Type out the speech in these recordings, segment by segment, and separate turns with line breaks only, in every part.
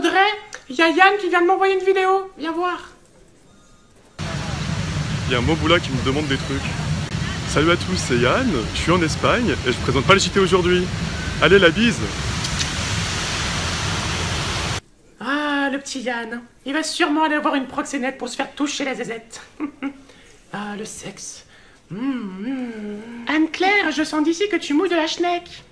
Audrey, il y a Yann qui vient de m'envoyer une vidéo. Viens voir.
Il y a un Moboula qui me demande des trucs. Salut à tous, c'est Yann, je suis en Espagne et je présente pas le JT aujourd'hui. Allez, la bise.
Ah, le petit Yann. Il va sûrement aller voir une proxénète pour se faire toucher la zézette. Ah, le sexe. Anne-Claire, je sens d'ici que tu mouilles de la schneck.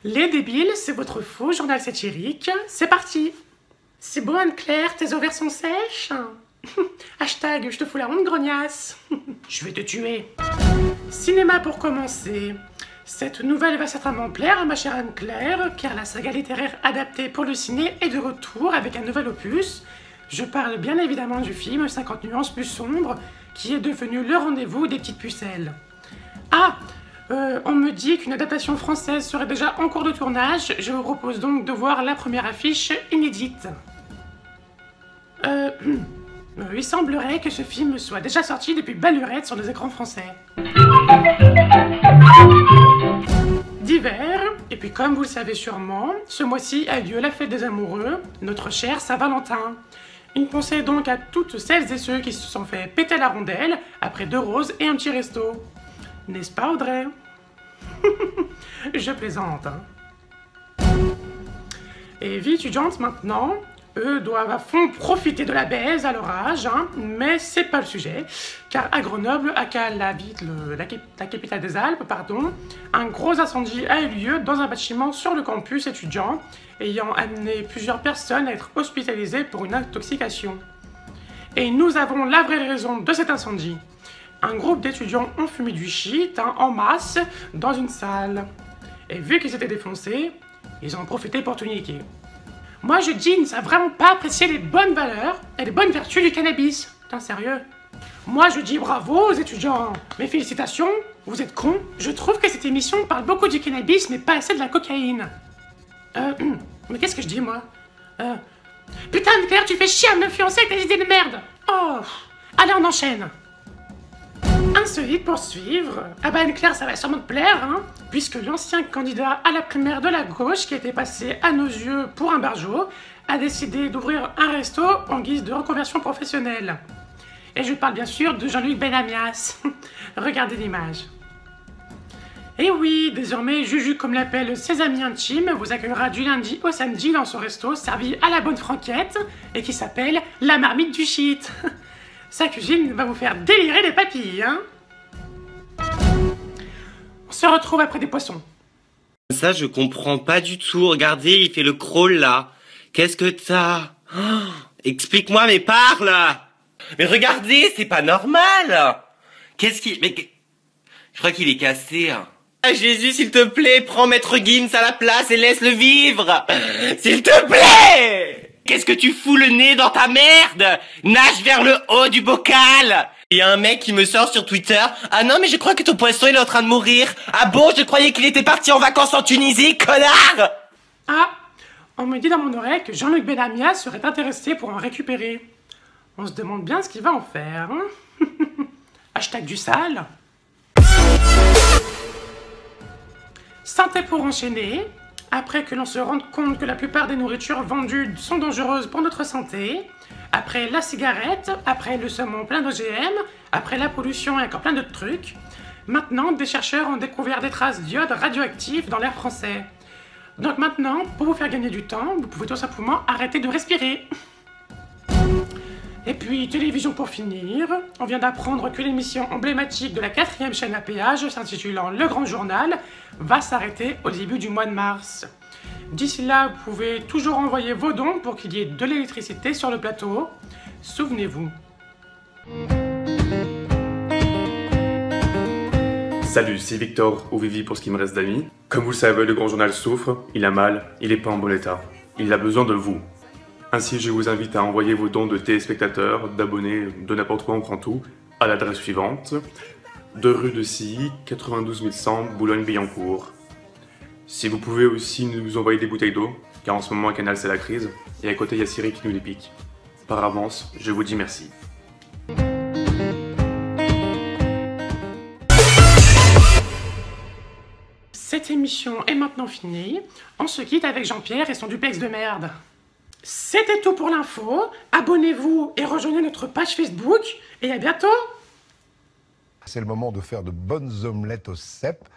Les débiles, c'est votre faux journal satirique. C'est parti. C'est beau Anne-Claire, tes ovaires sont sèches. Hashtag, je te fous la honte, grognasse. Je vais te tuer. Cinéma pour commencer. Cette nouvelle va certainement plaire à ma chère Anne-Claire, car la saga littéraire adaptée pour le ciné est de retour avec un nouvel opus. Je parle bien évidemment du film 50 nuances plus sombres, qui est devenu le rendez-vous des petites pucelles. Ah, on me dit qu'une adaptation française serait déjà en cours de tournage. Je vous propose donc de voir la première affiche inédite. Il semblerait que ce film soit déjà sorti depuis belle lurette sur les écrans français. D'hiver, et puis comme vous le savez sûrement, ce mois-ci a lieu la fête des amoureux, notre cher Saint-Valentin. Une pensée donc à toutes celles et ceux qui se sont fait péter la rondelle après 2 roses et un petit resto. N'est-ce pas Audrey? Je plaisante, hein. Et vie étudiante maintenant, eux doivent à fond profiter de la baise à leur âge, hein, mais c'est pas le sujet, car à Grenoble, aka la capitale des Alpes, pardon, un gros incendie a eu lieu dans un bâtiment sur le campus étudiant, ayant amené plusieurs personnes à être hospitalisées pour une intoxication. Et nous avons la vraie raison de cet incendie. Un groupe d'étudiants ont fumé du shit, hein, en masse, dans une salle. Et vu qu'ils étaient défoncés, ils en ont profité pour tout niquer. Moi je dis, ils ne savent vraiment pas apprécier les bonnes valeurs et les bonnes vertus du cannabis. Putain, sérieux. Moi je dis bravo aux étudiants. Mes félicitations, vous êtes cons. Je trouve que cette émission parle beaucoup du cannabis, mais pas assez de la cocaïne. Mais qu'est-ce que je dis, moi? Putain, Claire, tu fais chier à m'influencer avec tes idées de merde. Oh. Allez, on enchaîne. Insolite pour suivre. Ah bah Anne-Claire, ça va sûrement te plaire, hein, puisque l'ancien candidat à la primaire de la gauche, qui était passé à nos yeux pour un barjot, a décidé d'ouvrir un resto en guise de reconversion professionnelle. Et je parle bien sûr de Jean-Luc Benamias. Regardez l'image. Et oui, désormais, Juju, comme l'appellent ses amis intimes, vous accueillera du lundi au samedi dans son resto servi à la bonne franquette et qui s'appelle la marmite du shit. Sa cuisine va vous faire délirer les papilles, hein. On se retrouve après des poissons.
Ça, je comprends pas du tout. Regardez, il fait le crawl, là. Qu'est-ce que t'as? Oh, explique-moi, mais parle! Mais regardez, c'est pas normal! Qu'est-ce qui... Mais... Je crois qu'il est cassé, hein. Ah, Jésus, s'il te plaît, prends Maître Gims à la place et laisse-le vivre! S'il te plaît! Qu'est-ce que tu fous le nez dans ta merde? Nage vers le haut du bocal! Il y a un mec qui me sort sur Twitter. Ah non, mais je crois que ton poisson il est en train de mourir. Ah bon, je croyais qu'il était parti en vacances en Tunisie, connard!
Ah, on me dit dans mon oreille que Jean-Luc Benamias serait intéressé pour en récupérer. On se demande bien ce qu'il va en faire, hein. Hashtag du sale. Santé pour enchaîner. Après que l'on se rende compte que la plupart des nourritures vendues sont dangereuses pour notre santé, après la cigarette, après le saumon plein d'OGM, après la pollution et encore plein d'autres trucs, maintenant des chercheurs ont découvert des traces d'iode radioactif dans l'air français. Donc maintenant, pour vous faire gagner du temps, vous pouvez tout simplement arrêter de respirer. Et puis, télévision pour finir, on vient d'apprendre que l'émission emblématique de la 4e chaîne à péage, s'intitulant Le Grand Journal, va s'arrêter au début du mois de mars. D'ici là, vous pouvez toujours envoyer vos dons pour qu'il y ait de l'électricité sur le plateau. Souvenez-vous.
Salut, c'est Victor ou Vivi pour ce qui me reste d'amis. Comme vous le savez, le Grand Journal souffre, il a mal, il est pas en bon état. Il a besoin de vous. Ainsi, je vous invite à envoyer vos dons de téléspectateurs, d'abonnés, de n'importe quoi, on prend tout, à l'adresse suivante. 2 rue de Silly, 92 100, Boulogne-Billancourt. Si vous pouvez aussi nous envoyer des bouteilles d'eau, car en ce moment à Canal c'est la crise, et à côté il y a Siri qui nous les pique. Par avance, je vous dis merci.
cette émission est maintenant finie. On se quitte avec Jean-Pierre et son duplex de merde. C'était tout pour l'info. Abonnez-vous et rejoignez notre page Facebook. Et à bientôt.
C'est le moment de faire de bonnes omelettes au cèpe.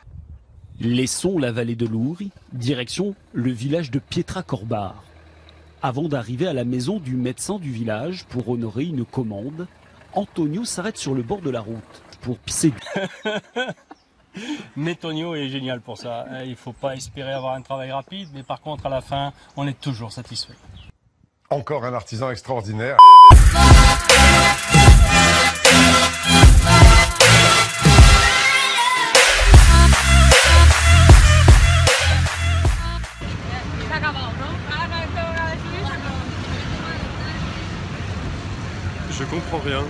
Laissons la vallée de l'Ouri, direction le village de Pietra-Corbar. Avant d'arriver à la maison du médecin du village pour honorer une commande, Antonio s'arrête sur le bord de la route pour pisser.
Mais Tonio est génial pour ça. Il ne faut pas espérer avoir un travail rapide, mais par contre, à la fin, on est toujours satisfait.
Encore un artisan extraordinaire.
Je comprends rien.